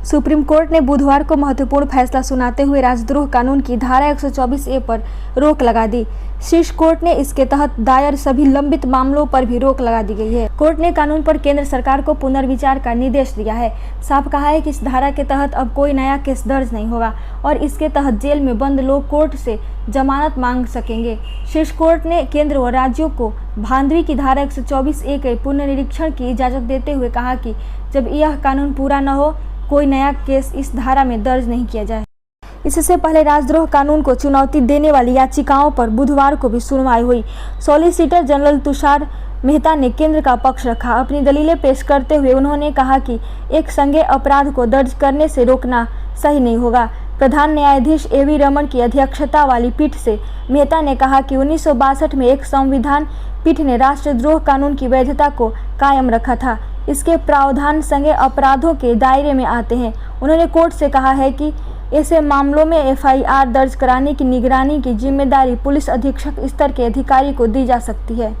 Supreme court ने बुधवार को महत्वपूर्ण फैसला सुनाते हुए राजद्रोह कानून की धारा 124A पर रोक लगा दी। शीर्ष कोर्ट ने इसके तहत दायर सभी लंबित मामलों पर भी रोक लगा दी गई है। कोर्ट ने कानून पर केंद्र सरकार को पुनर्विचार का निर्देश दिया है। साफ कहा है कि इस धारा के तहत अब कोई नया केस दर्ज नहीं होगा और इसके तहत जेल में बंद लोग कोर्ट से जमानत मांग सकेंगे। शीर्ष कोर्ट ने केंद्र और राज्यों को भांडवी की धारा 124A के पुनर्निरीक्षण की इजाजत देते हुए कहा कि जब यह कानून पूरा न हो कोई नया केस इस धारा में दर्ज नहीं किया जाए। इससे पहले राजद्रोह कानून को चुनौती देने वाली याचिकाओं पर बुधवार को भी सुनवाई हुई। सॉलिसिटर जनरल तुषार मेहता ने केंद्र का पक्ष रखा। अपनी दलीलें पेश करते हुए उन्होंने कहा कि एक संज्ञेय अपराध को दर्ज करने से रोकना सही नहीं होगा। प्रधान न्यायाधीश A.V. रमन की अध्यक्षता वाली पीठ से मेहता ने कहा कि 1962 में एक संविधान पीठ ने राष्ट्रद्रोह कानून की वैधता को कायम रखा था। इसके प्रावधान संज्ञेय अपराधों के दायरे में आते हैं। उन्होंने कोर्ट से कहा है कि ऐसे मामलों में FIR दर्ज कराने की निगरानी की जिम्मेदारी पुलिस अधीक्षक स्तर के अधिकारी को दी जा सकती है।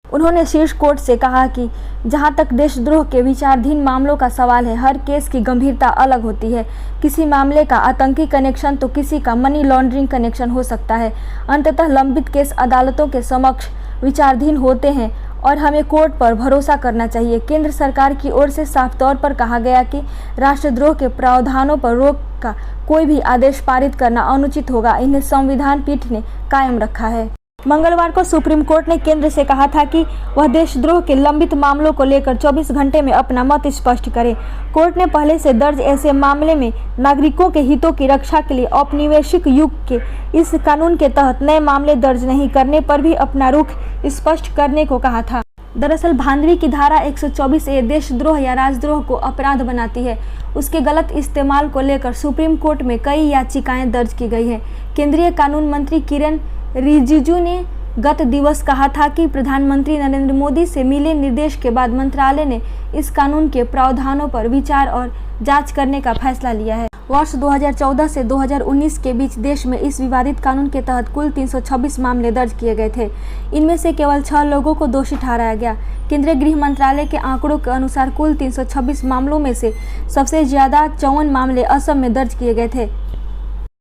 उन्होंने शीर्ष कोर्ट से कहा कि जहां तक देशद्रोह के विचाराधीन मामलों का सवाल है, हर केस की गंभीरता अलग होती है। किसी मामले का आतंकी कनेक्शन तो किसी का मनी लॉन्ड्रिंग कनेक्शन हो सकता है। अंततः लंबित केस अदालतों के समक्ष विचाराधीन होते हैं और हमें कोर्ट पर भरोसा करना चाहिए। केंद्र सरकार की ओर से साफ तौर पर कहा गया कि राष्ट्रद्रोह के प्रावधानों पर रोक का कोई भी आदेश पारित करना अनुचित होगा। इन्हें संविधान पीठ ने कायम रखा है। मंगलवार को सुप्रीम कोर्ट ने केंद्र से कहा था कि वह देशद्रोह के लंबित मामलों को लेकर 24 घंटे में अपना मत स्पष्ट करे। कोर्ट ने पहले से दर्ज ऐसे मामले में नागरिकों के हितों की रक्षा के लिए औपनिवेशिक युग के इस कानून के तहत नए मामले दर्ज नहीं करने पर भी अपना रुख स्पष्ट करने को कहा था। दरअसल भांडवी की धारा 124A देशद्रोह या राजद्रोह को अपराध बनाती है। उसके गलत इस्तेमाल को लेकर सुप्रीम कोर्ट में कई याचिकाएं दर्ज की गई हैं। केंद्रीय कानून मंत्री किरेन रिजिजू ने गत दिवस कहा था कि प्रधानमंत्री नरेंद्र मोदी से मिले निर्देश के बाद मंत्रालय ने इस कानून के प्रावधानों पर विचार और जांच करने का फैसला लिया है। वर्ष 2014 से 2019 के बीच देश में इस विवादित कानून के तहत कुल 326 मामले दर्ज किए गए थे। इनमें से केवल 6 लोगों को दोषी ठहराया गया। केंद्रीय गृह मंत्रालय के आंकड़ों के अनुसार कुल 326 मामलों में से सबसे ज्यादा 54 मामले असम में दर्ज किए गए थे।